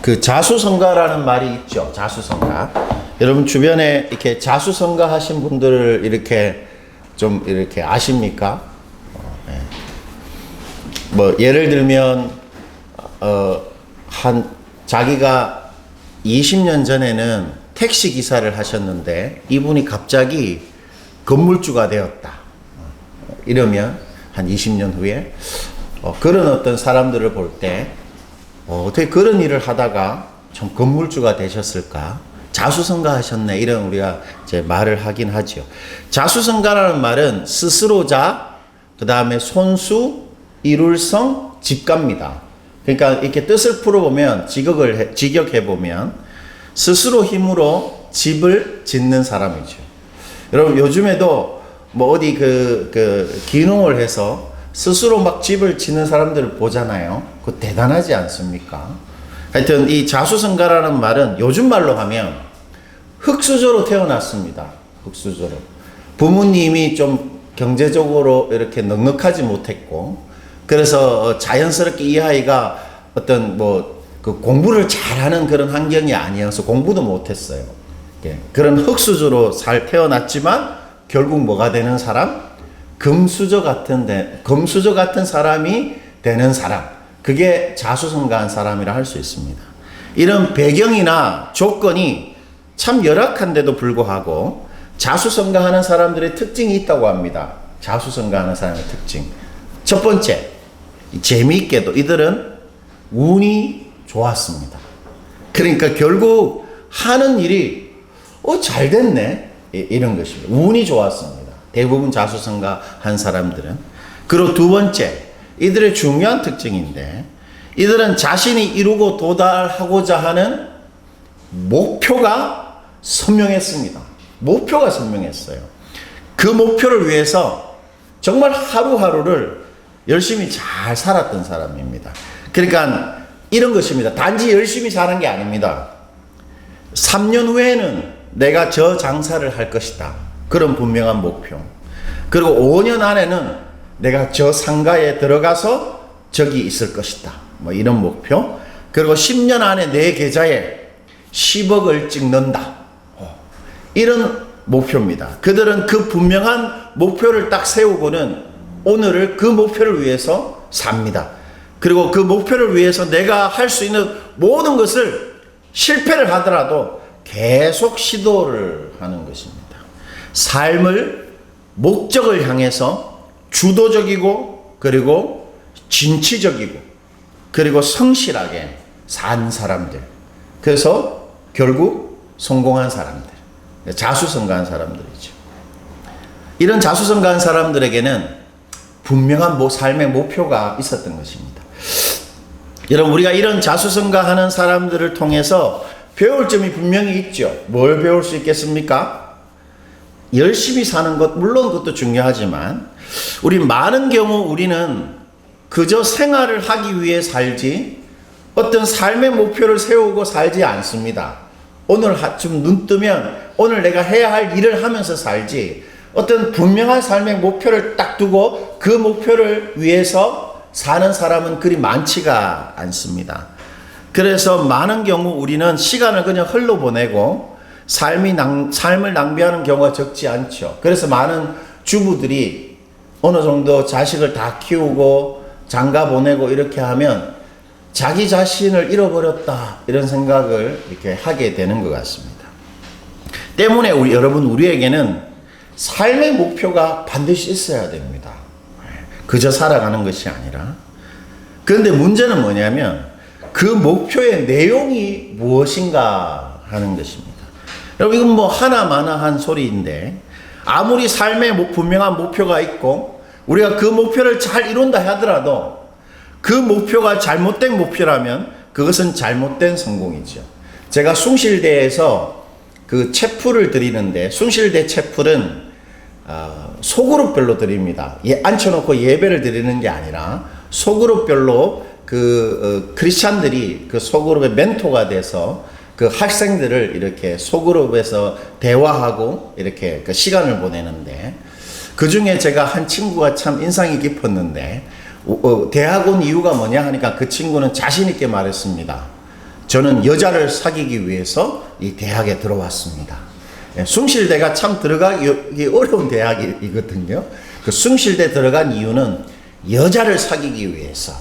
그 자수성가라는 말이 있죠. 자수성가. 여러분 주변에 이렇게 자수성가 하신 분들을 이렇게 좀 이렇게 아십니까? 네. 뭐 예를 들면 자기가 20년 전에는 택시 기사를 하셨는데 이분이 갑자기 건물주가 되었다. 이러면 한 20년 후에 그런 어떤 사람들을 볼 때 어떻게 그런 일을 하다가 참 건물주가 되셨을까? 자수성가 하셨네. 이런 우리가 이제 말을 하긴 하죠. 자수성가라는 말은 스스로자, 그 다음에 손수, 이룰성, 집가입니다. 그러니까 이렇게 뜻을 풀어보면 직역해보면 스스로 힘으로 집을 짓는 사람이죠. 여러분 요즘에도 뭐 어디 기농을 해서 스스로 막 집을 짓는 사람들을 보잖아요. 그거 대단하지 않습니까? 하여튼 이 자수성가라는 말은 요즘 말로 하면 흙수저로 태어났습니다. 흙수저로. 부모님이 좀 경제적으로 이렇게 넉넉하지 못했고, 그래서 자연스럽게 이 아이가 어떤 그 공부를 잘하는 그런 환경이 아니어서 공부도 못했어요. 그런 흙수저로 태어났지만 결국 뭐가 되는 사람? 금수저 같은 사람이 되는 사람. 그게 자수성가한 사람이라 할 수 있습니다. 이런 배경이나 조건이 참 열악한데도 불구하고 자수성가하는 사람들의 특징이 있다고 합니다. 자수성가하는 사람의 특징. 첫 번째, 재미있게도 이들은 운이 좋았습니다. 그러니까 결국 하는 일이 잘 됐네. 이런 것입니다. 운이 좋았습니다. 대부분 자수성가한 사람들은. 그리고 두 번째, 이들의 중요한 특징인데, 이들은 자신이 이루고 도달하고자 하는 목표가 선명했습니다. 목표가 선명했어요. 그 목표를 위해서 정말 하루하루를 열심히 잘 살았던 사람입니다. 그러니까 이런 것입니다. 단지 열심히 사는 게 아닙니다. 3년 후에는 내가 저 장사를 할 것이다. 그런 분명한 목표. 그리고 5년 안에는 내가 저 상가에 들어가서 저기 있을 것이다. 뭐 이런 목표. 그리고 10년 안에 내 계좌에 10억을 찍는다. 이런 목표입니다. 그들은 그 분명한 목표를 딱 세우고는 오늘을 그 목표를 위해서 삽니다. 그리고 그 목표를 위해서 내가 할 수 있는 모든 것을 실패를 하더라도 계속 시도를 하는 것입니다. 삶을 목적을 향해서 주도적이고 그리고 진취적이고 그리고 성실하게 산 사람들. 그래서 결국 성공한 사람들. 자수성가한 사람들이죠. 이런 자수성가한 사람들에게는 분명한 삶의 목표가 있었던 것입니다. 여러분 우리가 이런 자수성가하는 사람들을 통해서 배울 점이 분명히 있죠. 뭘 배울 수 있겠습니까? 열심히 사는 것, 물론 그것도 중요하지만 많은 경우 우리는 그저 생활을 하기 위해 살지 어떤 삶의 목표를 세우고 살지 않습니다. 오늘 좀 눈 뜨면 오늘 내가 해야 할 일을 하면서 살지 어떤 분명한 삶의 목표를 딱 두고 그 목표를 위해서 사는 사람은 그리 많지가 않습니다. 그래서 많은 경우 우리는 시간을 그냥 흘러보내고 삶을 낭비하는 경우가 적지 않죠. 그래서 많은 주부들이 어느 정도 자식을 다 키우고 장가 보내고 이렇게 하면 자기 자신을 잃어버렸다 이런 생각을 이렇게 하게 되는 것 같습니다. 때문에 여러분 우리에게는 삶의 목표가 반드시 있어야 됩니다. 그저 살아가는 것이 아니라. 그런데 문제는 뭐냐면 그 목표의 내용이 무엇인가 하는 것입니다. 여러분 이건 하나마나한 소리인데 아무리 삶에 분명한 목표가 있고 우리가 그 목표를 잘 이룬다 하더라도 그 목표가 잘못된 목표라면 그것은 잘못된 성공이죠. 제가 숭실대에서 그 채플을 드리는데 숭실대 채플은 소그룹별로 드립니다. 앉혀놓고 예배를 드리는 게 아니라 소그룹별로 크리스찬들이 그 소그룹의 멘토가 돼서 그 학생들을 이렇게 소그룹에서 대화하고 이렇게 그 시간을 보내는데 그 중에 제가 한 친구가 참 인상이 깊었는데 대학 온 이유가 뭐냐 하니까 그 친구는 자신 있게 말했습니다. 저는 여자를 사귀기 위해서 이 대학에 들어왔습니다. 숭실대가 참 들어가기 어려운 대학이거든요. 그 숭실대 들어간 이유는 여자를 사귀기 위해서.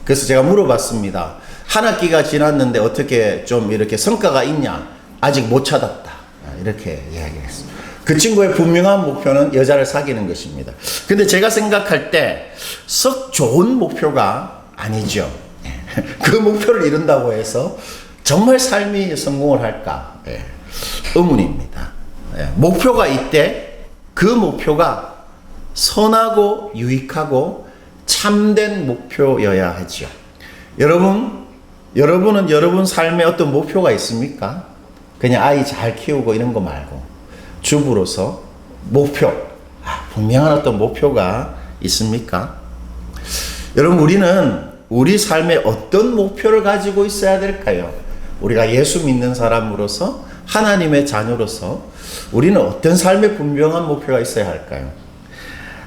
그래서 제가 물어봤습니다. 한 학기가 지났는데 어떻게 좀 이렇게 성과가 있냐? 아직 못 찾았다. 이렇게 이야기했습니다. 그 친구의 분명한 목표는 여자를 사귀는 것입니다. 근데 제가 생각할 때 썩 좋은 목표가 아니죠. 그 목표를 이룬다고 해서 정말 삶이 성공을 할까? 의문입니다. 목표가 있대 그 목표가 선하고 유익하고 참된 목표여야 하죠. 여러분은 여러분 삶에 어떤 목표가 있습니까? 그냥 아이 잘 키우고 이런 거 말고 주부로서 목표, 분명한 어떤 목표가 있습니까? 여러분, 우리는 우리 삶에 어떤 목표를 가지고 있어야 될까요? 우리가 예수 믿는 사람으로서 하나님의 자녀로서 우리는 어떤 삶에 분명한 목표가 있어야 할까요?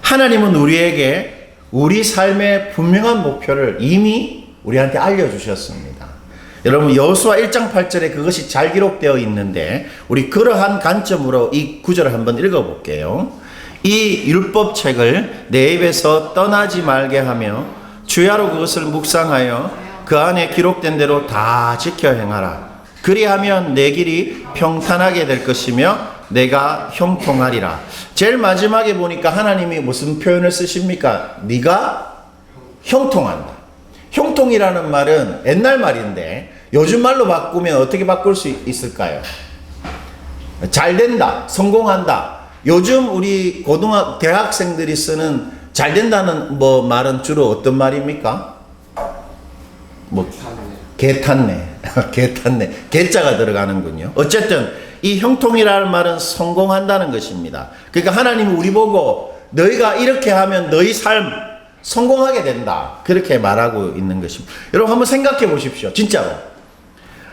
하나님은 우리에게 우리 삶의 분명한 목표를 이미 우리한테 알려주셨습니다. 여러분, 여호수아 1장 8절에 그것이 잘 기록되어 있는데 우리 그러한 관점으로 이 구절을 한번 읽어볼게요. 이 율법책을 내 입에서 떠나지 말게 하며 주야로 그것을 묵상하여 그 안에 기록된 대로 다 지켜 행하라. 그리하면 내 길이 평탄하게 될 것이며 내가 형통하리라. 제일 마지막에 보니까 하나님이 무슨 표현을 쓰십니까? 네가 형통한다. 형통이라는 말은 옛날 말인데 요즘 말로 바꾸면 어떻게 바꿀 수 있을까요? 잘 된다, 성공한다. 요즘 우리 대학생들이 쓰는 잘 된다는 말은 주로 어떤 말입니까? 개탔네. 개탔네. 개자가 들어가는군요. 어쨌든 이 형통이라는 말은 성공한다는 것입니다. 그러니까 하나님은 우리 보고 너희가 이렇게 하면 너희 삶 성공하게 된다. 그렇게 말하고 있는 것입니다. 여러분 한번 생각해 보십시오. 진짜로.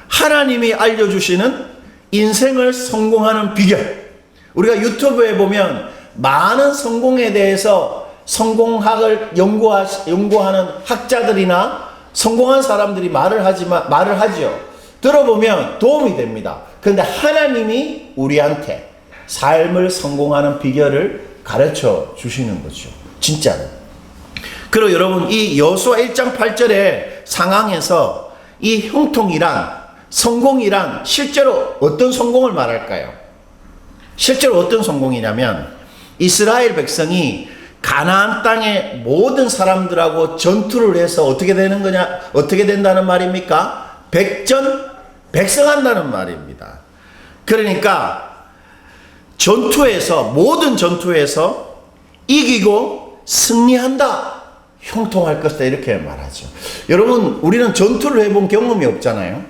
하나님이 알려주시는 인생을 성공하는 비결. 우리가 유튜브에 보면 많은 성공에 대해서 성공학을 연구하는 학자들이나 성공한 사람들이 말을 하죠. 들어보면 도움이 됩니다. 그런데 하나님이 우리한테 삶을 성공하는 비결을 가르쳐 주시는 거죠. 진짜로. 그리고 여러분, 이 여호수아 1장 8절의 상황에서 이 형통이란, 성공이란 실제로 어떤 성공을 말할까요? 실제로 어떤 성공이냐면 이스라엘 백성이 가나안 땅의 모든 사람들하고 전투를 해서 어떻게 되는 거냐? 어떻게 된다는 말입니까? 백전백승한다는 말입니다. 그러니까 모든 전투에서 이기고 승리한다. 형통할 것이다. 이렇게 말하죠. 여러분, 우리는 전투를 해본 경험이 없잖아요.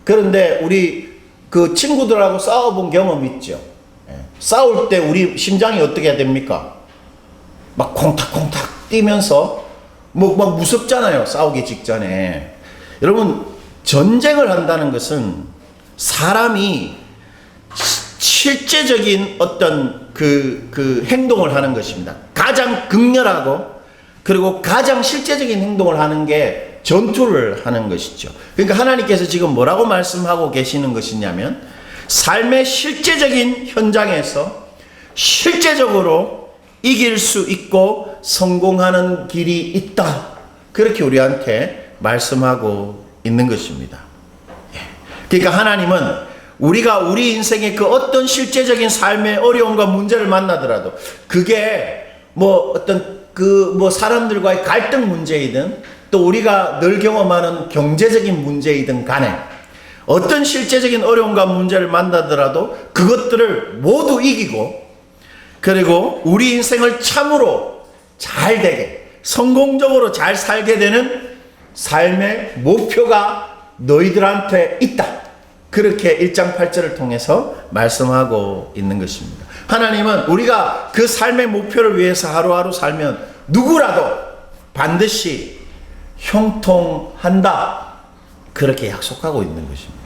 그런데 우리 그 친구들하고 싸워본 경험 있죠. 싸울 때 우리 심장이 어떻게 됩니까? 막 콩닥콩닥 뛰면서 막 무섭잖아요. 싸우기 직전에. 여러분, 전쟁을 한다는 것은 사람이 실제적인 어떤 그 행동을 하는 것입니다. 가장 극렬하고 그리고 가장 실제적인 행동을 하는 게 전투를 하는 것이죠. 그러니까 하나님께서 지금 뭐라고 말씀하고 계시는 것이냐면 삶의 실제적인 현장에서 실제적으로 이길 수 있고 성공하는 길이 있다. 그렇게 우리한테 말씀하고 있는 것입니다. 그러니까 하나님은 우리가 우리 인생의 그 어떤 실제적인 삶의 어려움과 문제를 만나더라도 그게 사람들과의 갈등 문제이든 또 우리가 늘 경험하는 경제적인 문제이든 간에 어떤 실제적인 어려움과 문제를 만나더라도 그것들을 모두 이기고 그리고 우리 인생을 참으로 잘 되게 성공적으로 잘 살게 되는 삶의 목표가 너희들한테 있다. 그렇게 1장 8절을 통해서 말씀하고 있는 것입니다. 하나님은 우리가 그 삶의 목표를 위해서 하루하루 살면 누구라도 반드시 형통한다. 그렇게 약속하고 있는 것입니다.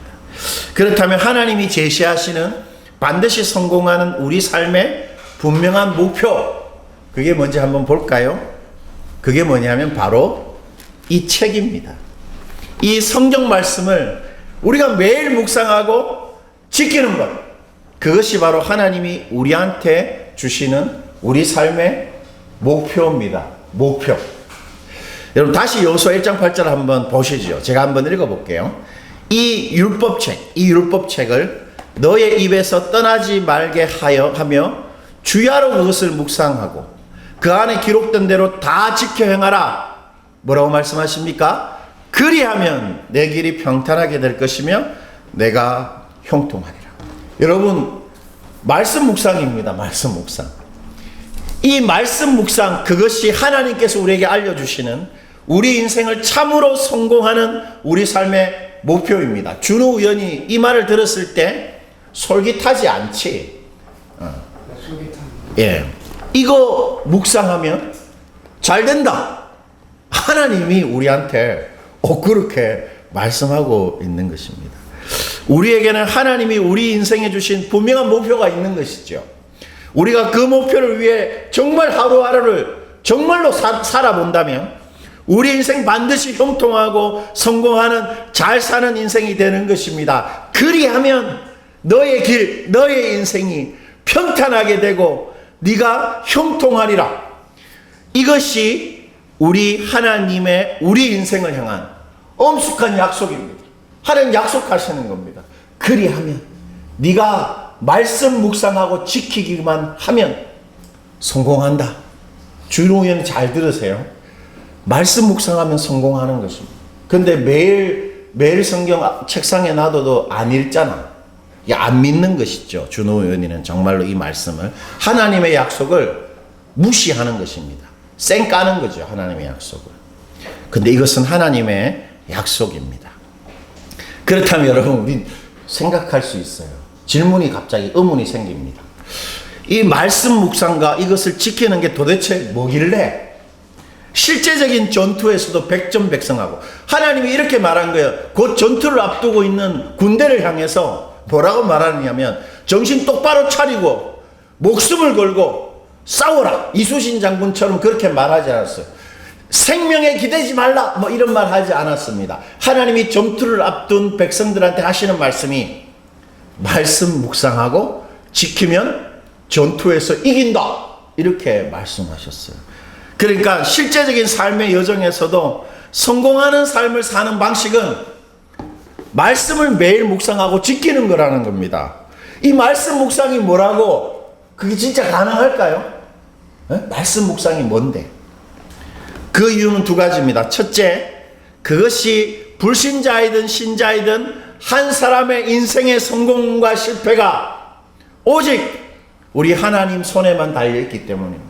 그렇다면 하나님이 제시하시는 반드시 성공하는 우리 삶의 분명한 목표, 그게 뭔지 한번 볼까요? 그게 뭐냐면 바로 이 책입니다. 이 성경 말씀을 우리가 매일 묵상하고 지키는 것, 그것이 바로 하나님이 우리한테 주시는 우리 삶의 목표입니다. 목표. 여러분 다시 여호수아 1장 8절 한번 보시죠. 제가 한번 읽어볼게요. 이 율법책을 너의 입에서 떠나지 말게 하며 주야로 그것을 묵상하고 그 안에 기록된 대로 다 지켜 행하라. 뭐라고 말씀하십니까? 그리하면 내 길이 평탄하게 될 것이며 내가 형통하리라. 여러분 말씀 묵상입니다. 말씀 묵상. 이 말씀 묵상, 그것이 하나님께서 우리에게 알려주시는 우리 인생을 참으로 성공하는 우리 삶의 목표입니다. 준호 의원이 이 말을 들었을 때 솔깃하지 않지? 예, 이거 묵상하면 잘 된다. 하나님이 우리한테 그렇게 말씀하고 있는 것입니다. 우리에게는 하나님이 우리 인생에 주신 분명한 목표가 있는 것이죠. 우리가 그 목표를 위해 정말 하루하루를 정말로 살아본다면 우리 인생 반드시 형통하고 성공하는 잘 사는 인생이 되는 것입니다. 그리하면 너의 길, 너의 인생이 평탄하게 되고 네가 형통하리라. 이것이 우리 하나님의 우리 인생을 향한 엄숙한 약속입니다. 하나님 약속하시는 겁니다. 그리하면 네가 말씀 묵상하고 지키기만 하면 성공한다. 주로 의원 잘 들으세요. 말씀 묵상하면 성공하는 것입니다. 근데 매일 성경 책상에 놔둬도 안 읽잖아. 안 믿는 것이죠. 준호 의원이는 정말로 이 말씀을 하나님의 약속을 무시하는 것입니다. 쌩 까는 거죠. 하나님의 약속을. 근데 이것은 하나님의 약속입니다. 그렇다면 여러분 우리 생각할 수 있어요. 질문이 갑자기 의문이 생깁니다. 이 말씀 묵상과 이것을 지키는 게 도대체 뭐길래 실제적인 전투에서도 백전백승하고 하나님이 이렇게 말한 거예요. 곧 전투를 앞두고 있는 군대를 향해서 뭐라고 말하느냐면 정신 똑바로 차리고 목숨을 걸고 싸워라. 이순신 장군처럼 그렇게 말하지 않았어요. 생명에 기대지 말라 뭐 이런 말 하지 않았습니다. 하나님이 전투를 앞둔 백성들한테 하시는 말씀이 말씀 묵상하고 지키면 전투에서 이긴다 이렇게 말씀하셨어요. 그러니까 실제적인 삶의 여정에서도 성공하는 삶을 사는 방식은 말씀을 매일 묵상하고 지키는 거라는 겁니다. 이 말씀 묵상이 뭐라고? 그게 진짜 가능할까요? 말씀 묵상이 뭔데? 그 이유는 두 가지입니다. 첫째, 그것이 불신자이든 신자이든 한 사람의 인생의 성공과 실패가 오직 우리 하나님 손에만 달려있기 때문입니다.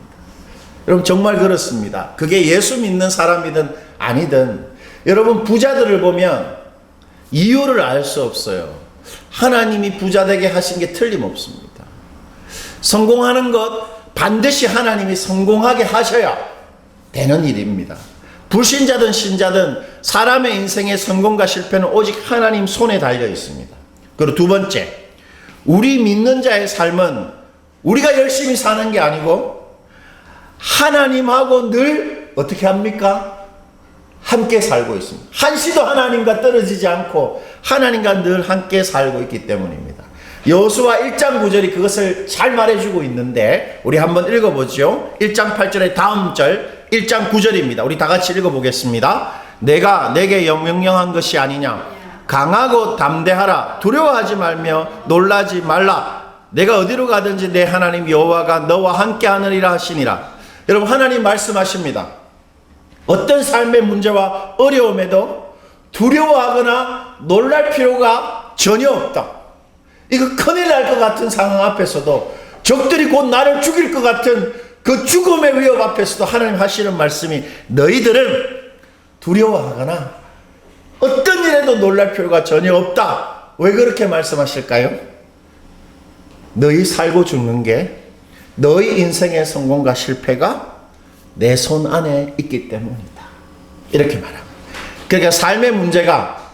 여러분 정말 그렇습니다. 그게 예수 믿는 사람이든 아니든 여러분 부자들을 보면 이유를 알 수 없어요. 하나님이 부자 되게 하신 게 틀림없습니다. 성공하는 것 반드시 하나님이 성공하게 하셔야 되는 일입니다. 불신자든 신자든 사람의 인생의 성공과 실패는 오직 하나님 손에 달려 있습니다. 그리고 두 번째, 우리 믿는 자의 삶은 우리가 열심히 사는 게 아니고 하나님하고 늘 어떻게 합니까? 함께 살고 있습니다. 한시도 하나님과 떨어지지 않고 하나님과 늘 함께 살고 있기 때문입니다. 여호수아 1장 9절이 그것을 잘 말해주고 있는데 우리 한번 읽어보죠. 1장 8절의 다음 절 1장 9절입니다. 우리 다 같이 읽어보겠습니다. 내가 내게 명령한 것이 아니냐. 강하고 담대하라. 두려워하지 말며 놀라지 말라. 내가 어디로 가든지 내 하나님 여호와가 너와 함께 하느니라 하시니라. 여러분 하나님 말씀하십니다. 어떤 삶의 문제와 어려움에도 두려워하거나 놀랄 필요가 전혀 없다. 이거 큰일 날 것 같은 상황 앞에서도 적들이 곧 나를 죽일 것 같은 그 죽음의 위협 앞에서도 하나님 하시는 말씀이 너희들은 두려워하거나 어떤 일에도 놀랄 필요가 전혀 없다. 왜 그렇게 말씀하실까요? 너희 살고 죽는 게 너희 인생의 성공과 실패가 내 손 안에 있기 때문이다. 이렇게 말합니다. 그러니까 삶의 문제가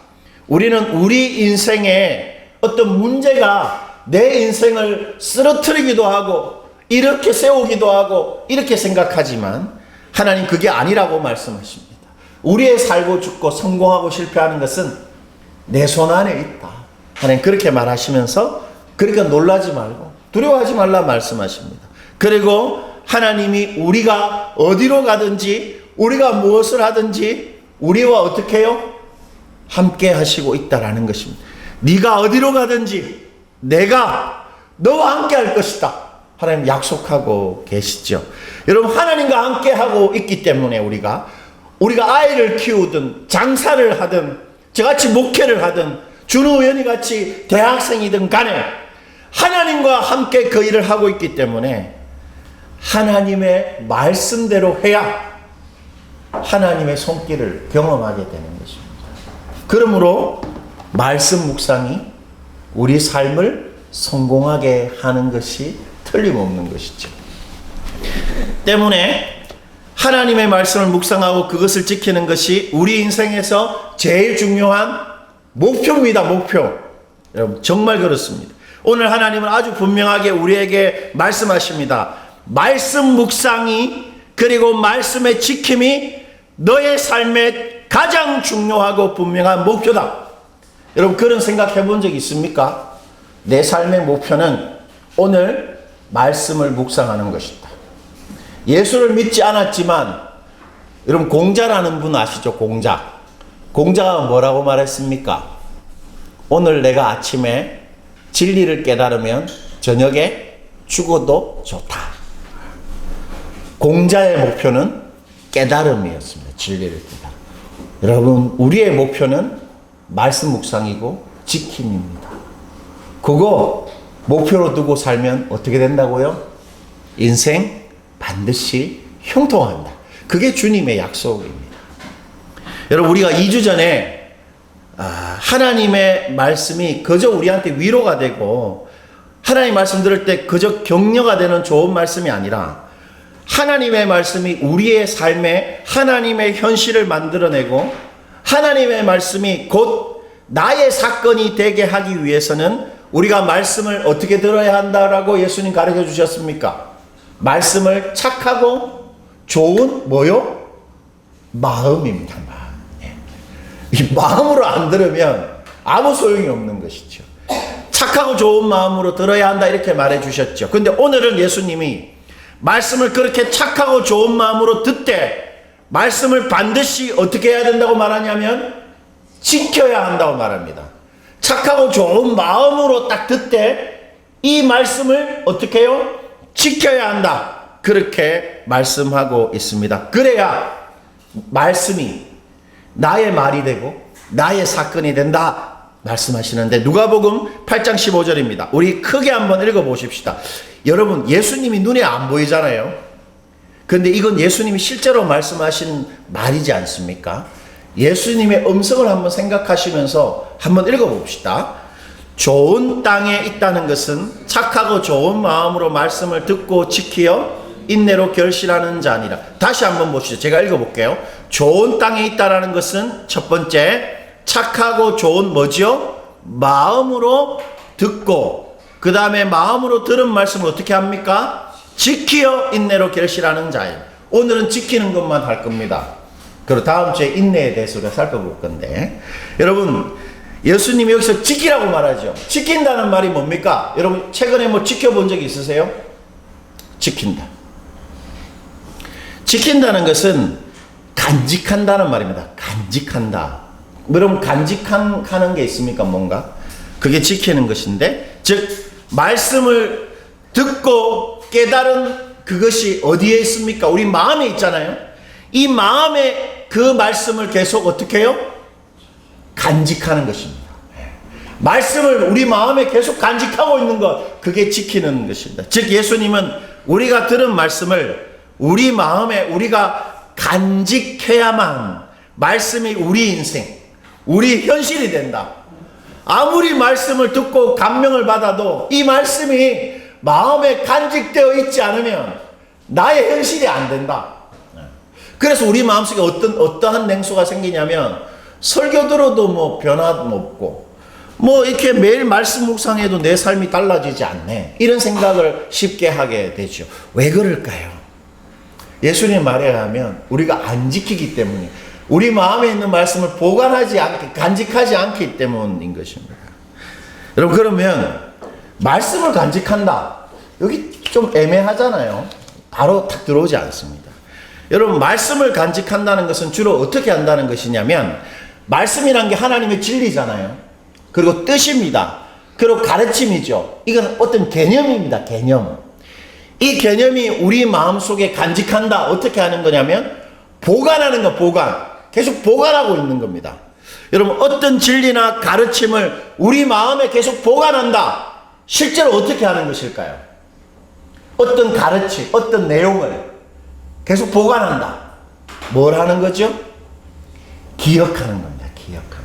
우리는 우리 인생에 어떤 문제가 내 인생을 쓰러뜨리기도 하고 이렇게 세우기도 하고 이렇게 생각하지만 하나님 그게 아니라고 말씀하십니다. 우리의 살고 죽고 성공하고 실패하는 것은 내 손 안에 있다. 하나님 그렇게 말하시면서 그러니까 놀라지 말고 두려워하지 말라 말씀하십니다. 그리고 하나님이 우리가 어디로 가든지 우리가 무엇을 하든지 우리와 어떻게 해요? 함께 하시고 있다라는 것입니다. 네가 어디로 가든지 내가 너와 함께 할 것이다. 하나님 약속하고 계시죠. 여러분 하나님과 함께 하고 있기 때문에 우리가 아이를 키우든 장사를 하든 저같이 목회를 하든 준우 의원이 같이 대학생이든 간에 하나님과 함께 그 일을 하고 있기 때문에 하나님의 말씀대로 해야 하나님의 손길을 경험하게 되는 것입니다. 그러므로 말씀 묵상이 우리 삶을 성공하게 하는 것이 틀림없는 것이죠. 때문에 하나님의 말씀을 묵상하고 그것을 지키는 것이 우리 인생에서 제일 중요한 목표입니다. 목표. 여러분 정말 그렇습니다. 오늘 하나님은 아주 분명하게 우리에게 말씀하십니다. 말씀 묵상이 그리고 말씀의 지킴이 너의 삶의 가장 중요하고 분명한 목표다. 여러분 그런 생각 해본 적 있습니까? 내 삶의 목표는 오늘 말씀을 묵상하는 것이다. 예수를 믿지 않았지만 여러분 공자라는 분 아시죠? 공자가 뭐라고 말했습니까? 오늘 내가 아침에 진리를 깨달으면 저녁에 죽어도 좋다. 공자의 목표는 깨달음이었습니다. 진리를 깨달음. 여러분 우리의 목표는 말씀 묵상이고 지킴입니다. 그거 목표로 두고 살면 어떻게 된다고요? 인생 반드시 형통한다. 그게 주님의 약속입니다. 여러분 우리가 2주 전에 하나님의 말씀이 그저 우리한테 위로가 되고 하나님 말씀 들을 때 그저 격려가 되는 좋은 말씀이 아니라 하나님의 말씀이 우리의 삶에 하나님의 현실을 만들어내고 하나님의 말씀이 곧 나의 사건이 되게 하기 위해서는 우리가 말씀을 어떻게 들어야 한다라고 예수님 가르쳐 주셨습니까? 말씀을 착하고 좋은 뭐요? 마음입니다. 이 마음으로 안 들으면 아무 소용이 없는 것이죠. 착하고 좋은 마음으로 들어야 한다 이렇게 말해 주셨죠. 근데 오늘은 예수님이 말씀을 그렇게 착하고 좋은 마음으로 듣되 말씀을 반드시 어떻게 해야 된다고 말하냐면 지켜야 한다고 말합니다. 착하고 좋은 마음으로 딱 듣되 이 말씀을 어떻게 해요? 지켜야 한다. 그렇게 말씀하고 있습니다. 그래야 말씀이 나의 말이 되고 나의 사건이 된다 말씀하시는데 누가복음 8장 15절입니다. 우리 크게 한번 읽어보십시다. 여러분 예수님이 눈에 안 보이잖아요. 그런데 이건 예수님이 실제로 말씀하신 말이지 않습니까? 예수님의 음성을 한번 생각하시면서 한번 읽어봅시다. 좋은 땅에 있다는 것은 착하고 좋은 마음으로 말씀을 듣고 지키어 인내로 결실하는 자니라. 다시 한번 보시죠. 제가 읽어볼게요. 좋은 땅에 있다라는 것은 첫 번째 착하고 좋은 뭐지요? 마음으로 듣고 그 다음에 마음으로 들은 말씀을 어떻게 합니까? 지키어 인내로 결실하는 자예요. 오늘은 지키는 것만 할 겁니다. 그리고 다음 주에 인내에 대해서 우리가 살펴볼 건데 여러분 예수님이 여기서 지키라고 말하죠. 지킨다는 말이 뭡니까? 여러분 최근에 뭐 지켜본 적이 있으세요? 지킨다. 지킨다는 것은 간직한다는 말입니다. 간직한다. 여러분 간직하는 게 있습니까? 뭔가? 그게 지키는 것인데 즉 말씀을 듣고 깨달은 그것이 어디에 있습니까? 우리 마음에 있잖아요. 이 마음에 그 말씀을 계속 어떻게 해요? 간직하는 것입니다. 말씀을 우리 마음에 계속 간직하고 있는 것, 그게 지키는 것입니다. 즉 예수님은 우리가 들은 말씀을 우리 마음에 우리가 간직해야만 말씀이 우리 인생, 우리 현실이 된다. 아무리 말씀을 듣고 감명을 받아도 이 말씀이 마음에 간직되어 있지 않으면 나의 현실이 안 된다. 그래서 우리 마음속에 어떠한 냉소가 생기냐면 설교 들어도 뭐 변화도 없고 뭐 이렇게 매일 말씀 묵상해도 내 삶이 달라지지 않네. 이런 생각을 쉽게 하게 되죠. 왜 그럴까요? 예수님 말에 의하면 우리가 안 지키기 때문에 우리 마음에 있는 말씀을 보관하지 않기, 간직하지 않기 때문인 것입니다. 여러분, 그러면 말씀을 간직한다. 여기 좀 애매하잖아요. 바로 탁 들어오지 않습니다. 여러분, 말씀을 간직한다는 것은 주로 어떻게 한다는 것이냐면, 말씀이란 게 하나님의 진리잖아요. 그리고 뜻입니다. 그리고 가르침이죠. 이건 어떤 개념입니다. 개념. 이 개념이 우리 마음속에 간직한다. 어떻게 하는 거냐면 보관하는 거, 보관. 계속 보관하고 있는 겁니다. 여러분, 어떤 진리나 가르침을 우리 마음에 계속 보관한다. 실제로 어떻게 하는 것일까요? 어떤 가르침, 어떤 내용을 계속 보관한다. 뭘 하는 거죠? 기억하는 겁니다. 기억하는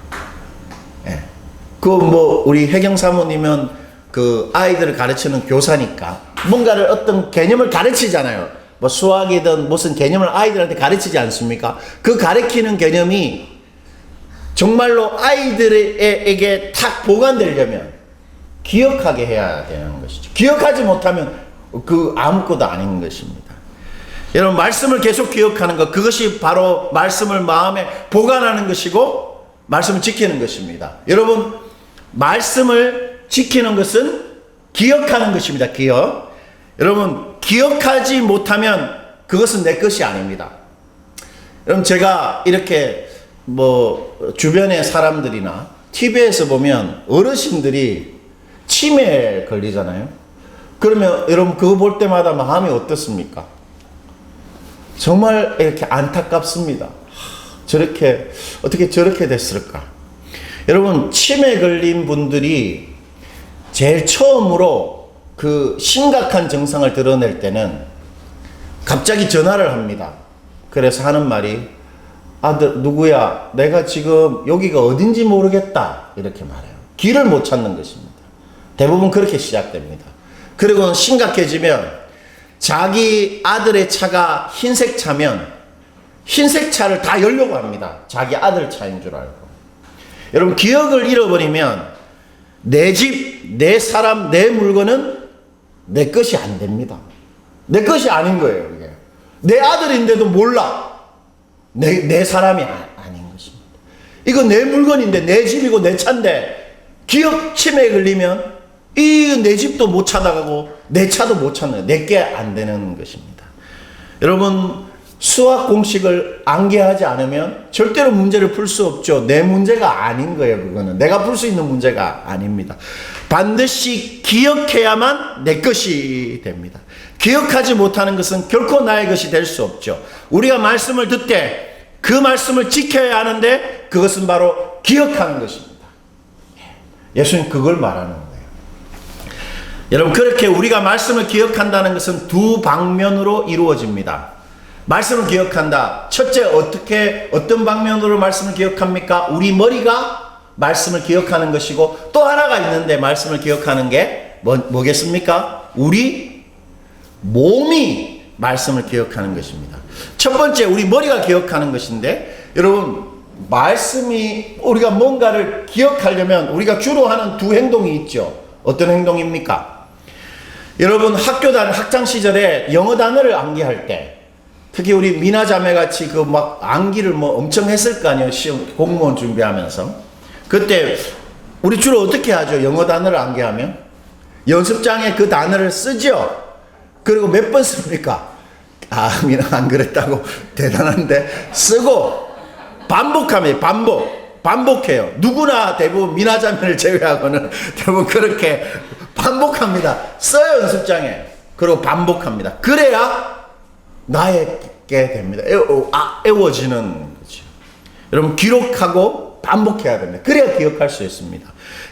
거. 예. 우리 혜경 사모님은 아이들을 가르치는 교사니까 뭔가를 어떤 개념을 가르치잖아요. 수학이든 무슨 개념을 아이들한테 가르치지 않습니까? 그 가르치는 개념이 정말로 아이들에게 탁 보관되려면 기억하게 해야 되는 것이죠. 기억하지 못하면 아무것도 아닌 것입니다. 여러분, 말씀을 계속 기억하는 것, 그것이 바로 말씀을 마음에 보관하는 것이고 말씀을 지키는 것입니다. 여러분, 말씀을 지키는 것은 기억하는 것입니다. 기억. 여러분, 기억하지 못하면 그것은 내 것이 아닙니다. 여러분, 제가 이렇게 주변의 사람들이나 TV에서 보면 어르신들이 치매에 걸리잖아요. 그러면 여러분, 그거 볼 때마다 마음이 어떻습니까? 정말 이렇게 안타깝습니다. 어떻게 저렇게 됐을까? 여러분, 치매 걸린 분들이 제일 처음으로 심각한 증상을 드러낼 때는 갑자기 전화를 합니다. 그래서 하는 말이, 아들, 누구야? 내가 지금 여기가 어딘지 모르겠다. 이렇게 말해요. 길을 못 찾는 것입니다. 대부분 그렇게 시작됩니다. 그리고 심각해지면 자기 아들의 차가 흰색 차면 흰색 차를 다 열려고 합니다. 자기 아들 차인 줄 알고. 여러분, 기억을 잃어버리면 내 집, 내 사람, 내 물건은 내 것이 안 됩니다. 내 것이 아닌 거예요. 이게. 내 아들인데도 몰라. 내 사람이 아닌 것입니다. 이거 내 물건인데, 내 집이고 내 차인데 기억 치매에 걸리면 내 집도 못 찾아가고 내 차도 못 찾는, 내게 안 되는 것입니다. 여러분, 수학 공식을 암기하지 않으면 절대로 문제를 풀 수 없죠. 내 문제가 아닌 거예요. 그거는 내가 풀 수 있는 문제가 아닙니다. 반드시 기억해야만 내 것이 됩니다. 기억하지 못하는 것은 결코 나의 것이 될 수 없죠. 우리가 말씀을 듣되 그 말씀을 지켜야 하는데 그것은 바로 기억하는 것입니다. 예수님 그걸 말하는 거예요. 여러분, 그렇게 우리가 말씀을 기억한다는 것은 두 방면으로 이루어집니다. 말씀을 기억한다. 첫째, 어떤 방면으로 말씀을 기억합니까? 우리 머리가 말씀을 기억하는 것이고, 또 하나가 있는데 말씀을 기억하는 게 뭐겠습니까? 우리 몸이 말씀을 기억하는 것입니다. 첫 번째, 우리 머리가 기억하는 것인데, 여러분, 말씀이 우리가 뭔가를 기억하려면 우리가 주로 하는 두 행동이 있죠. 어떤 행동입니까? 여러분, 학창 시절에 영어 단어를 암기할 때, 특히 우리 미나 자매 같이 암기를 엄청 했을 거 아니에요. 시험, 공무원 준비하면서. 그때 우리 주로 어떻게 하죠? 영어 단어를 암기하면? 연습장에 그 단어를 쓰죠? 그리고 몇 번 씁니까? 미나 안 그랬다고. 대단한데. 쓰고, 반복합니다. 반복해요. 누구나 대부분 미나 자매를 제외하고는 대부분 그렇게 반복합니다. 써요, 연습장에. 그리고 반복합니다. 그래야 나에게 됩니다. 애워지는 거죠. 여러분, 기록하고 반복해야 됩니다. 그래야 기억할 수 있습니다.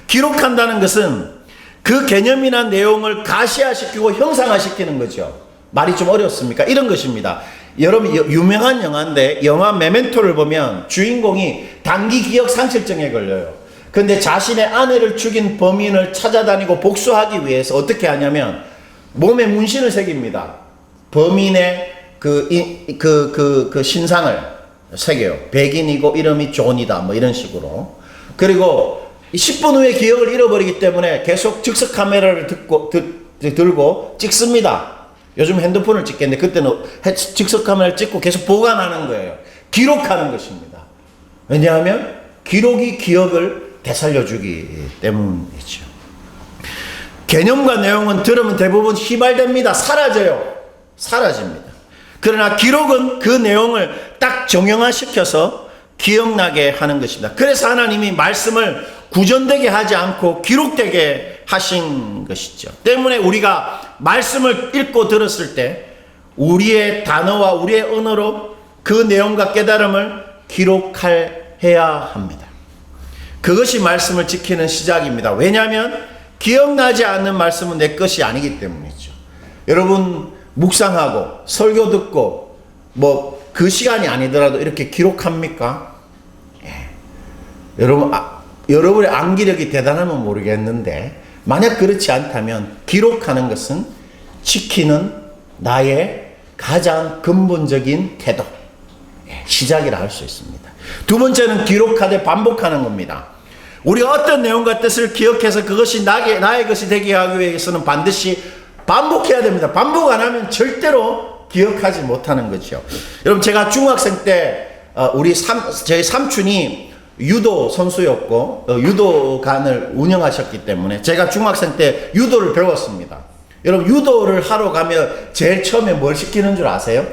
기록한다는 것은 그 개념이나 내용을 가시화시키고 형상화시키는 거죠. 말이 좀 어렵습니까? 이런 것입니다. 여러분, 유명한 영화인데, 영화 메멘토를 보면 주인공이 단기 기억 상실증에 걸려요. 그런데 자신의 아내를 죽인 범인을 찾아다니고 복수하기 위해서 어떻게 하냐면 몸에 문신을 새깁니다. 범인의 그 신상을 새겨요. 백인이고 이름이 존이다. 이런 식으로. 그리고 10분 후에 기억을 잃어버리기 때문에 계속 즉석 카메라를 들고 찍습니다. 요즘 핸드폰을 찍겠는데 그때는 즉석 카메라를 찍고 계속 보관하는 거예요. 기록하는 것입니다. 왜냐하면 기록이 기억을 되살려주기 때문이죠. 개념과 내용은 들으면 대부분 휘발됩니다. 사라져요. 사라집니다. 그러나 기록은 그 내용을 딱 정형화시켜서 기억나게 하는 것입니다. 그래서 하나님이 말씀을 구전되게 하지 않고 기록되게 하신 것이죠. 때문에 우리가 말씀을 읽고 들었을 때 우리의 단어와 우리의 언어로 그 내용과 깨달음을 기록해야 합니다. 그것이 말씀을 지키는 시작입니다. 왜냐하면 기억나지 않는 말씀은 내 것이 아니기 때문이죠. 여러분 묵상하고 설교 듣고 뭐 그 시간이 아니더라도 이렇게 기록합니까? 예. 여러분의 암기력이 대단하면 모르겠는데 만약 그렇지 않다면 기록하는 것은 지키는 나의 가장 근본적인 태도, 시작이라 할 수 있습니다. 두 번째는 기록하되 반복하는 겁니다. 우리가 어떤 내용과 뜻을 기억해서 그것이 나의 것이 되게 하기 위해서는 반드시 반복해야 됩니다. 반복 안 하면 절대로 기억하지 못하는 거죠. 여러분 제가 중학생 때 저희 삼촌이 유도 선수였고 유도관을 운영하셨기 때문에 제가 중학생 때 유도를 배웠습니다. 여러분 유도를 하러 가면 제일 처음에 뭘 시키는 줄 아세요?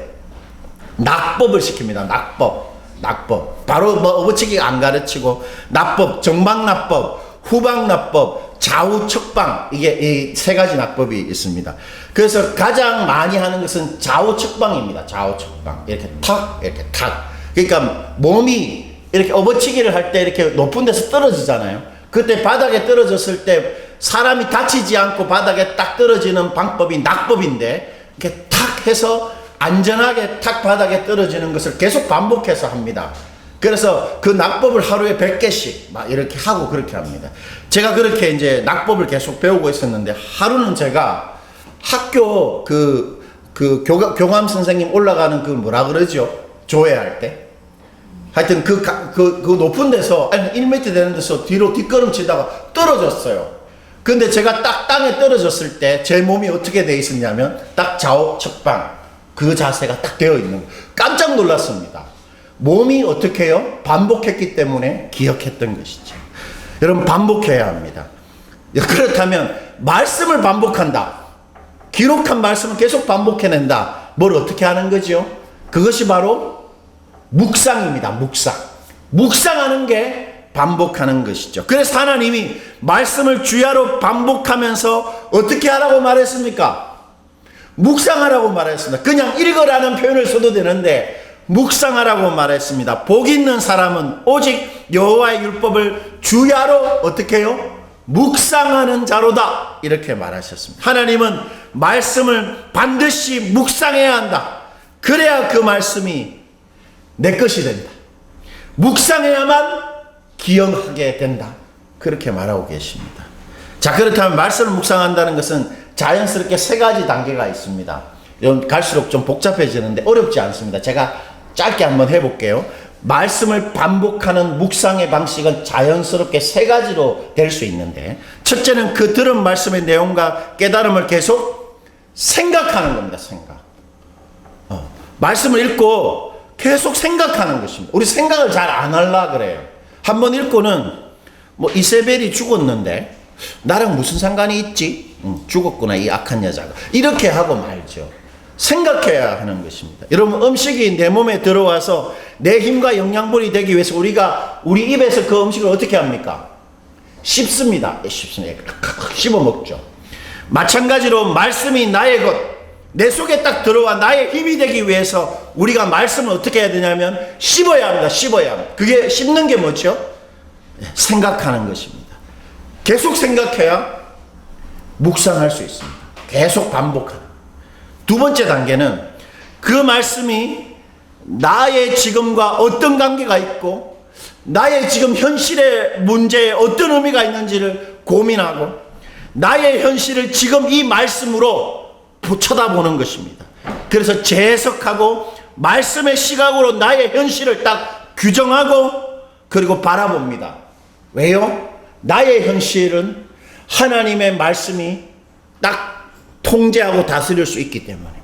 낙법을 시킵니다. 낙법. 바로 뭐 업어치기가 안 가르치고 낙법, 정방낙법, 후방낙법, 좌우측방, 이게 이 세 가지 낙법이 있습니다. 그래서 가장 많이 하는 것은 좌우측방입니다. 좌우측방. 이렇게 탁, 이렇게 탁. 그러니까 몸이 이렇게 업어치기를 할 때 이렇게 높은 데서 떨어지잖아요. 그때 바닥에 떨어졌을 때 사람이 다치지 않고 바닥에 딱 떨어지는 방법이 낙법인데 이렇게 탁 해서 안전하게 탁 바닥에 떨어지는 것을 계속 반복해서 합니다. 그래서 그 낙법을 하루에 100개씩 막 이렇게 하고 그렇게 합니다. 제가 그렇게 이제 낙법을 계속 배우고 있었는데 하루는 제가 학교 교감 선생님 올라가는 그 뭐라 그러죠? 조회할 때. 하여튼 그 높은 데서, 아니 1m 되는 데서 뒤로 뒷걸음치다가 떨어졌어요. 근데 제가 딱 땅에 떨어졌을 때 제 몸이 어떻게 돼 있었냐면 딱 좌우측방 그 자세가 딱 되어 있는 거예요. 깜짝 놀랐습니다. 몸이 어떻게 해요? 반복했기 때문에 기억했던 것이죠. 여러분 반복해야 합니다. 그렇다면 말씀을 반복한다. 기록한 말씀을 계속 반복해낸다. 뭘 어떻게 하는 거죠? 그것이 바로 묵상입니다. 묵상하는 게 반복하는 것이죠. 그래서 하나님이 말씀을 주야로 반복하면서 어떻게 하라고 말했습니까? 묵상하라고 말했습니다. 그냥 읽으라는 표현을 써도 되는데 묵상하라고 말했습니다. 복 있는 사람은 오직 여호와의 율법을 주야로 어떻게 해요? 묵상하는 자로다. 이렇게 말하셨습니다. 하나님은 말씀을 반드시 묵상해야 한다. 그래야 그 말씀이 내 것이 된다. 묵상해야만 기억하게 된다. 그렇게 말하고 계십니다. 자, 그렇다면 말씀을 묵상한다는 것은 자연스럽게 세 가지 단계가 있습니다. 이런 갈수록 좀 복잡해지는데 어렵지 않습니다. 제가 짧게 한번 해볼게요. 말씀을 반복하는 묵상의 방식은 자연스럽게 세 가지로 될 수 있는데, 첫째는 그 들은 말씀의 내용과 깨달음을 계속 생각하는 겁니다. 말씀을 읽고 계속 생각하는 것입니다. 우리 생각을 잘 안 하려 그래요. 한번 읽고는 뭐 이세벨이 죽었는데 나랑 무슨 상관이 있지? 죽었구나 이 악한 여자가. 이렇게 하고 말죠. 생각해야 하는 것입니다. 여러분 음식이 내 몸에 들어와서 내 힘과 영양분이 되기 위해서 우리가 우리 입에서 그 음식을 어떻게 합니까? 씹습니다. 씹어 먹죠. 마찬가지로 말씀이 나의 것, 내 속에 딱 들어와 나의 힘이 되기 위해서 우리가 말씀을 어떻게 해야 되냐면 씹어야 합니다. 그게 씹는 게 뭐죠? 생각하는 것입니다. 계속 생각해야 묵상할 수 있습니다. 계속 반복하는. 두 번째 단계는 그 말씀이 나의 지금과 어떤 관계가 있고 나의 지금 현실의 문제에 어떤 의미가 있는지를 고민하고 나의 현실을 지금 이 말씀으로 쳐다보는 것입니다. 그래서 재해석하고 말씀의 시각으로 나의 현실을 딱 규정하고 그리고 바라봅니다. 왜요? 나의 현실은 하나님의 말씀이 딱 통제하고 다스릴 수 있기 때문입니다.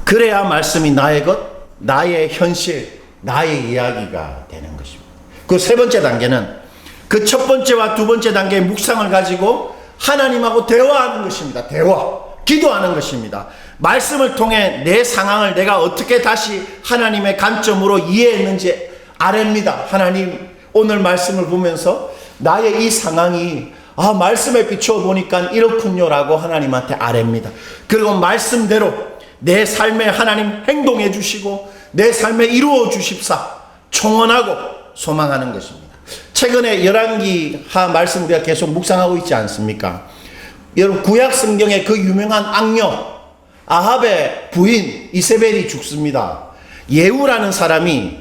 그래야 말씀이 나의 것, 나의 현실, 나의 이야기가 되는 것입니다. 그 세 번째 단계는 그 첫 번째와 두 번째 단계의 묵상을 가지고 하나님하고 대화하는 것입니다. 기도하는 것입니다. 말씀을 통해 내 상황을 내가 어떻게 다시 하나님의 관점으로 이해했는지 아랩니다. 하나님, 오늘 말씀을 보면서 나의 이 상황이 말씀에 비추어 보니까 이렇군요라고 하나님한테 아랩니다. 그리고 말씀대로 내 삶에 하나님 행동해 주시고 내 삶에 이루어 주십사 청원하고 소망하는 것입니다. 최근에 열왕기하 말씀 우리가 계속 묵상하고 있지 않습니까? 여러분, 구약 성경에 그 유명한 악녀 아합의 부인 이세벨이 죽습니다. 예후라는 사람이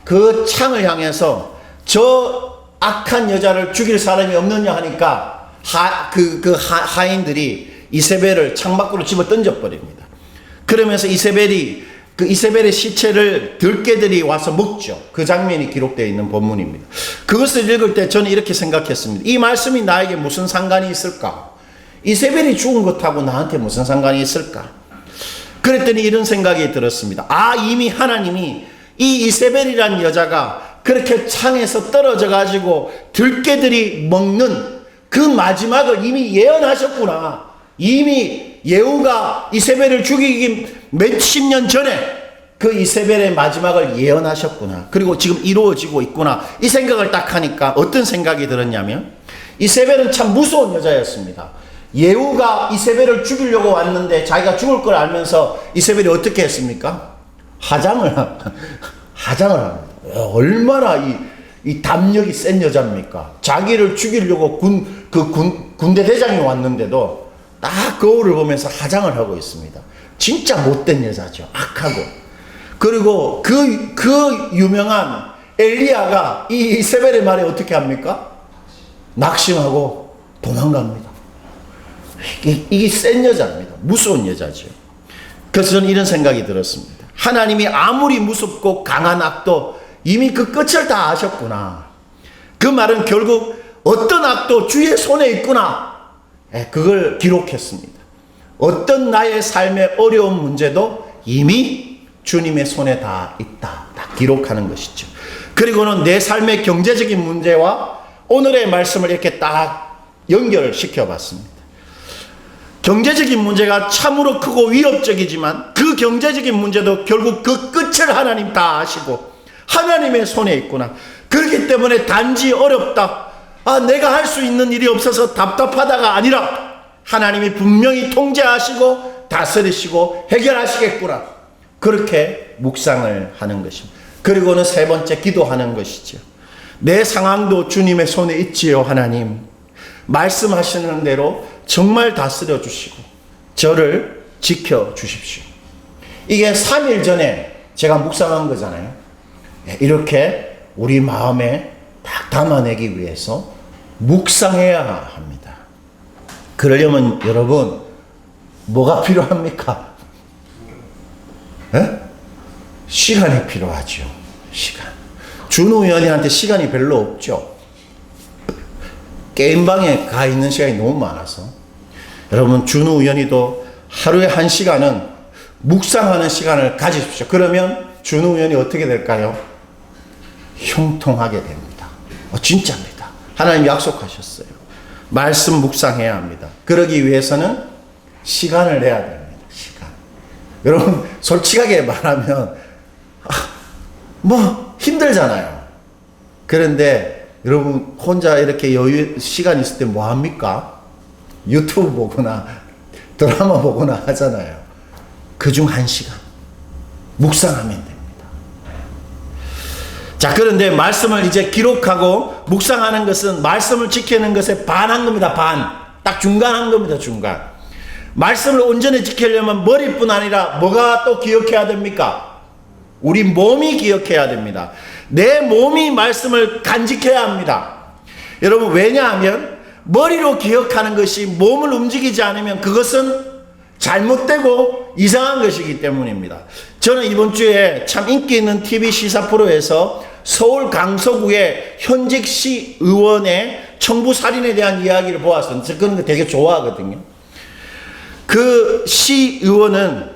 그 창을 향해서 저 악한 여자를 죽일 사람이 없느냐 하니까 하인들이 이세벨을 창 밖으로 집어 던져버립니다. 그러면서 이세벨의 시체를 들개들이 와서 먹죠. 그 장면이 기록되어 있는 본문입니다. 그것을 읽을 때 저는 이렇게 생각했습니다. 이 말씀이 나에게 무슨 상관이 있을까? 이세벨이 죽은 것하고 나한테 무슨 상관이 있을까? 그랬더니 이런 생각이 들었습니다. 이미 하나님이 이 이세벨이란 여자가 그렇게 창에서 떨어져 가지고 들개들이 먹는 그 마지막을 이미 예언하셨구나. 이미 예후가 이세벨을 죽이기 몇십 년 전에 그 이세벨의 마지막을 예언하셨구나. 그리고 지금 이루어지고 있구나. 이 생각을 딱 하니까 어떤 생각이 들었냐면, 이세벨은 참 무서운 여자였습니다. 예후가 이세벨을 죽이려고 왔는데 자기가 죽을 걸 알면서 이세벨이 어떻게 했습니까? 하장을 합니다. 얼마나 이 담력이 센 여자입니까? 자기를 죽이려고 군대 대장이 왔는데도 딱 거울을 보면서 하장을 하고 있습니다. 진짜 못된 여자죠. 악하고. 그리고 그 유명한 엘리야가 이 이세벨의 말에 어떻게 합니까? 낙심하고 도망갑니다. 이게 센 여자입니다. 무서운 여자죠. 그래서 저는 이런 생각이 들었습니다. 하나님이 아무리 무섭고 강한 악도 이미 그 끝을 다 아셨구나. 그 말은 결국 어떤 악도 주의 손에 있구나. 그걸 기록했습니다. 어떤 나의 삶의 어려운 문제도 이미 주님의 손에 다 있다. 다 기록하는 것이죠. 그리고는 내 삶의 경제적인 문제와 오늘의 말씀을 이렇게 딱 연결시켜 봤습니다. 경제적인 문제가 참으로 크고 위협적이지만 그 경제적인 문제도 결국 그 끝을 하나님 다 아시고 하나님의 손에 있구나. 그렇기 때문에 단지 어렵다, 내가 할 수 있는 일이 없어서 답답하다가 아니라 하나님이 분명히 통제하시고 다스리시고 해결하시겠구나. 그렇게 묵상을 하는 것입니다. 그리고는 세 번째, 기도하는 것이죠. 내 상황도 주님의 손에 있지요. 하나님, 말씀하시는 대로 정말 다스려 주시고 저를 지켜 주십시오. 이게 3일 전에 제가 묵상한 거잖아요. 이렇게 우리 마음에 딱 담아내기 위해서 묵상해야 합니다. 그러려면 여러분 뭐가 필요합니까? 시간이 필요하죠. 시간. 준우 의원님한테 시간이 별로 없죠. 게임방에 가 있는 시간이 너무 많아서. 여러분, 준우 의원이도 하루에 1시간은 묵상하는 시간을 가지십시오. 그러면 준우 의원이 어떻게 될까요? 형통하게 됩니다. 진짜입니다. 하나님 약속하셨어요. 말씀 묵상해야 합니다. 그러기 위해서는 시간을 내야 됩니다. 시간. 여러분, 솔직하게 말하면 힘들잖아요. 그런데 여러분 혼자 이렇게 시간 있을 때 뭐 합니까? 유튜브 보거나 드라마 보거나 하잖아요. 그중 1시간 묵상하면 됩니다. 자, 그런데 말씀을 이제 기록하고 묵상하는 것은 말씀을 지키는 것에 반한 겁니다. 딱 중간한 겁니다. 중간. 말씀을 온전히 지키려면 머리뿐 아니라 뭐가 또 기억해야 됩니까? 우리 몸이 기억해야 됩니다. 내 몸이 말씀을 간직해야 합니다. 여러분, 왜냐하면 머리로 기억하는 것이 몸을 움직이지 않으면 그것은 잘못되고 이상한 것이기 때문입니다. 저는 이번 주에 참 인기 있는 TV 시사 프로에서 서울 강서구의 현직 시의원의 청부살인에 대한 이야기를 보았어요. 그런 거 되게 좋아하거든요. 그 시의원은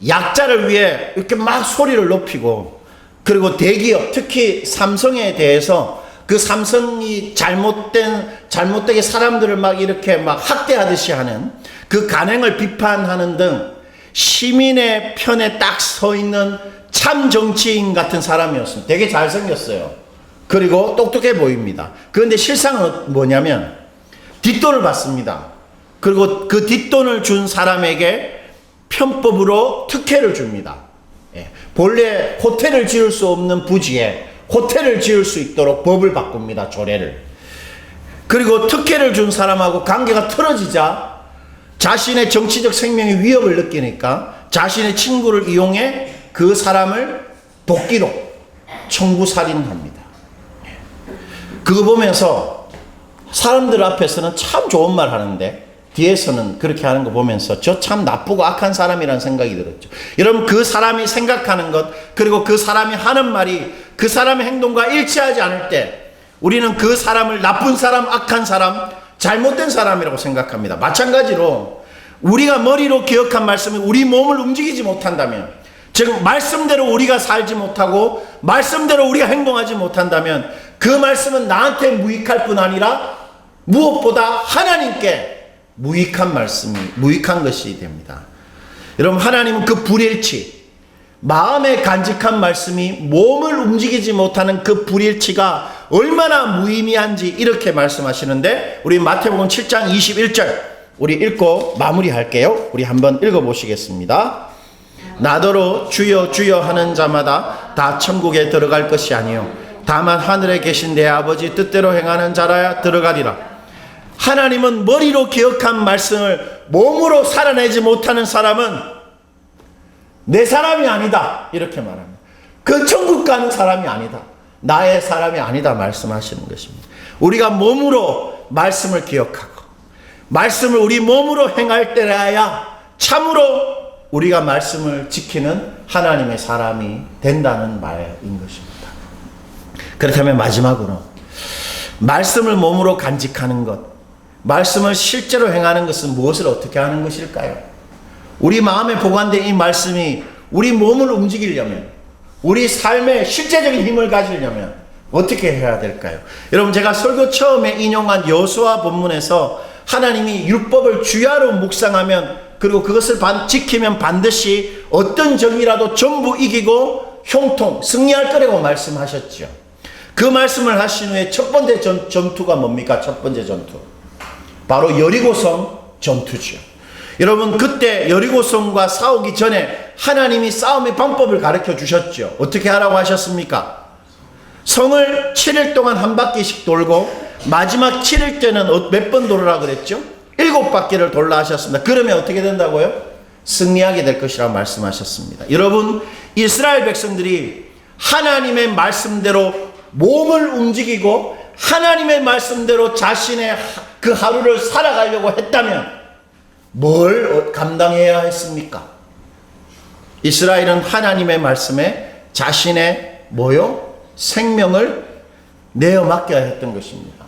약자를 위해 이렇게 막 소리를 높이고, 그리고 대기업, 특히 삼성에 대해서 그 삼성이 잘못되게 사람들을 막 이렇게 막 학대하듯이 하는 그 간행을 비판하는 등 시민의 편에 딱 서 있는 참 정치인 같은 사람이었습니다. 되게 잘생겼어요. 그리고 똑똑해 보입니다. 그런데 실상은 뭐냐면 뒷돈을 받습니다. 그리고 그 뒷돈을 준 사람에게 편법으로 특혜를 줍니다. 본래 호텔을 지을 수 없는 부지에 호텔을 지을 수 있도록 법을 바꿉니다. 조례를. 그리고 특혜를 준 사람하고 관계가 틀어지자 자신의 정치적 생명의 위협을 느끼니까 자신의 친구를 이용해 그 사람을 도끼로 청부살인합니다. 그거 보면서 사람들 앞에서는 참 좋은 말 하는데 뒤에서는 그렇게 하는 거 보면서 저 참 나쁘고 악한 사람이라는 생각이 들었죠. 여러분, 그 사람이 생각하는 것, 그리고 그 사람이 하는 말이 그 사람의 행동과 일치하지 않을 때 우리는 그 사람을 나쁜 사람, 악한 사람, 잘못된 사람이라고 생각합니다. 마찬가지로 우리가 머리로 기억한 말씀이 우리 몸을 움직이지 못한다면, 즉 말씀대로 우리가 살지 못하고 말씀대로 우리가 행동하지 못한다면 그 말씀은 나한테 무익할 뿐 아니라 무엇보다 하나님께 무익한 말씀이, 무익한 것이 됩니다. 여러분, 하나님은 그 불일치, 마음에 간직한 말씀이 몸을 움직이지 못하는 그 불일치가 얼마나 무의미한지 이렇게 말씀하시는데, 우리 마태복음 7장 21절 우리 읽고 마무리할게요. 우리 한번 읽어보시겠습니다. 나더러 주여 주여 하는 자마다 다 천국에 들어갈 것이 아니요 다만 하늘에 계신 내 아버지 뜻대로 행하는 자라야 들어가리라. 하나님은 머리로 기억한 말씀을 몸으로 살아내지 못하는 사람은 내 사람이 아니다, 이렇게 말합니다. 그 천국 가는 사람이 아니다, 나의 사람이 아니다 말씀하시는 것입니다. 우리가 몸으로 말씀을 기억하고 말씀을 우리 몸으로 행할 때라야 참으로 우리가 말씀을 지키는 하나님의 사람이 된다는 말인 것입니다. 그렇다면 마지막으로 말씀을 몸으로 간직하는 것, 말씀을 실제로 행하는 것은 무엇을 어떻게 하는 것일까요? 우리 마음에 보관된 이 말씀이 우리 몸을 움직이려면, 우리 삶에 실제적인 힘을 가지려면 어떻게 해야 될까요? 여러분, 제가 설교 처음에 인용한 여호수아 본문에서 하나님이 율법을 주야로 묵상하면, 그리고 그것을 지키면 반드시 어떤 적이라도 전부 이기고 형통, 승리할 거라고 말씀하셨죠. 그 말씀을 하신 후에 첫 번째 전투가 뭡니까? 첫 번째 전투, 바로 여리고성 전투죠. 여러분, 그때 여리고성과 싸우기 전에 하나님이 싸움의 방법을 가르쳐 주셨죠. 어떻게 하라고 하셨습니까? 성을 7일 동안 한 바퀴씩 돌고 마지막 7일 때는 몇 번 돌으라 그랬죠? 7바퀴를 돌라 하셨습니다. 그러면 어떻게 된다고요? 승리하게 될 것이라고 말씀하셨습니다. 여러분, 이스라엘 백성들이 하나님의 말씀대로 몸을 움직이고 하나님의 말씀대로 자신의 그 하루를 살아가려고 했다면 뭘 감당해야 했습니까? 이스라엘은 하나님의 말씀에 자신의 생명을 내어 맡겨야 했던 것입니다.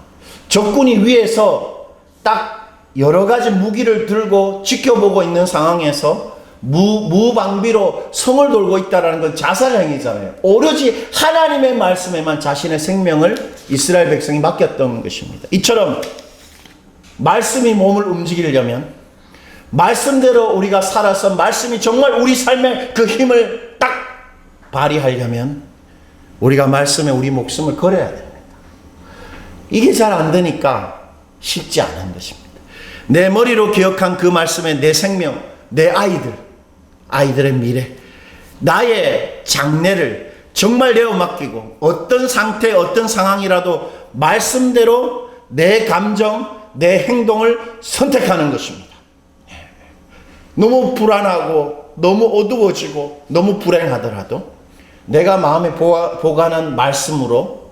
적군이 위에서 딱 여러 가지 무기를 들고 지켜보고 있는 상황에서 무방비로 성을 돌고 있다는 건 자살행위잖아요. 오로지 하나님의 말씀에만 자신의 생명을 이스라엘 백성이 맡겼던 것입니다. 이처럼 말씀이 몸을 움직이려면, 말씀대로 우리가 살아서 말씀이 정말 우리 삶에 그 힘을 딱 발휘하려면 우리가 말씀에 우리 목숨을 걸어야 됩니다. 이게 잘 안 되니까 쉽지 않은 것입니다. 내 머리로 기억한 그 말씀에 내 생명, 내 아이들의 미래, 나의 장래를 정말 내어 맡기고 어떤 상태, 어떤 상황이라도 말씀대로 내 감정, 내 행동을 선택하는 것입니다. 너무 불안하고 너무 어두워지고 너무 불행하더라도 내가 마음에 보관한 말씀으로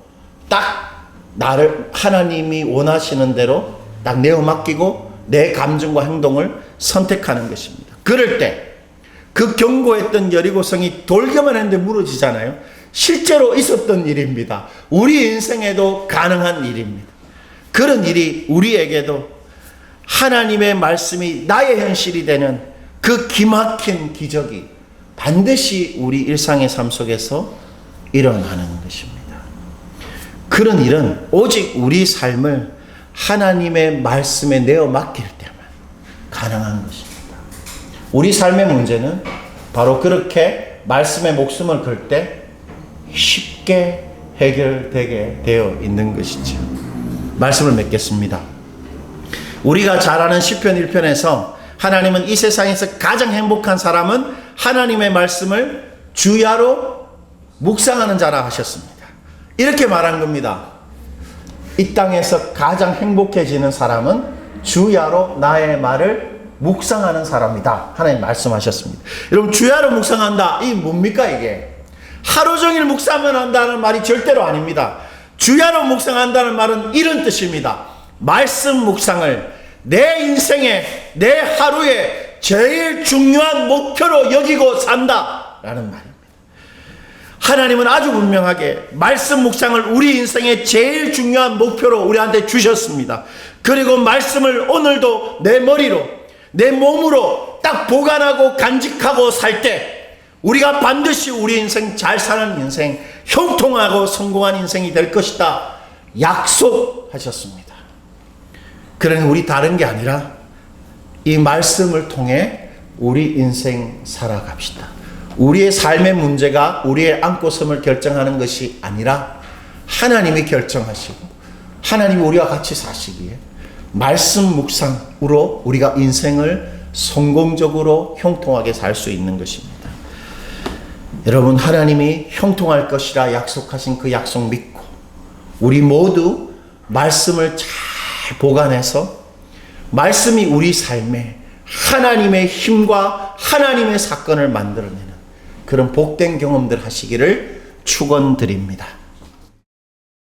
딱 나를 하나님이 원하시는 대로 딱 내어 맡기고 내 감정과 행동을 선택하는 것입니다. 그럴 때 그 견고했던 여리고성이 돌기만 했는데 무너지잖아요. 실제로 있었던 일입니다. 우리 인생에도 가능한 일입니다. 그런 일이 우리에게도 하나님의 말씀이 나의 현실이 되는 그 기막힌 기적이 반드시 우리 일상의 삶 속에서 일어나는 것입니다. 그런 일은 오직 우리 삶을 하나님의 말씀에 내어 맡길 때만 가능한 것입니다. 우리 삶의 문제는 바로 그렇게 말씀에 목숨을 걸 때 쉽게 해결되게 되어 있는 것이죠. 말씀을 맺겠습니다. 우리가 잘 아는 시편 1편에서 하나님은 이 세상에서 가장 행복한 사람은 하나님의 말씀을 주야로 묵상하는 자라 하셨습니다. 이렇게 말한 겁니다. 이 땅에서 가장 행복해지는 사람은 주야로 나의 말을 묵상하는 사람이다. 하나님 말씀하셨습니다. 여러분, 주야로 묵상한다. 이게 뭡니까 이게? 하루 종일 묵상만 한다는 말이 절대로 아닙니다. 주야로 묵상한다는 말은 이런 뜻입니다. 말씀 묵상을 내 인생에, 내 하루에 제일 중요한 목표로 여기고 산다라는 말입니다. 하나님은 아주 분명하게 말씀 묵상을 우리 인생의 제일 중요한 목표로 우리한테 주셨습니다. 그리고 말씀을 오늘도 내 머리로, 내 몸으로 딱 보관하고 간직하고 살 때 우리가 반드시 우리 인생 잘 사는 인생, 형통하고 성공한 인생이 될 것이다 약속하셨습니다. 그러니 우리 다른 게 아니라 이 말씀을 통해 우리 인생 살아갑시다. 우리의 삶의 문제가 우리의 안고섬을 결정하는 것이 아니라 하나님이 결정하시고 하나님이 우리와 같이 사시기에 말씀 묵상으로 우리가 인생을 성공적으로 형통하게 살 수 있는 것입니다. 여러분, 하나님이 형통할 것이라 약속하신 그 약속 믿고 우리 모두 말씀을 잘 보관해서 말씀이 우리 삶에 하나님의 힘과 하나님의 사건을 만들어내는 그런 복된 경험들 하시기를 축원드립니다.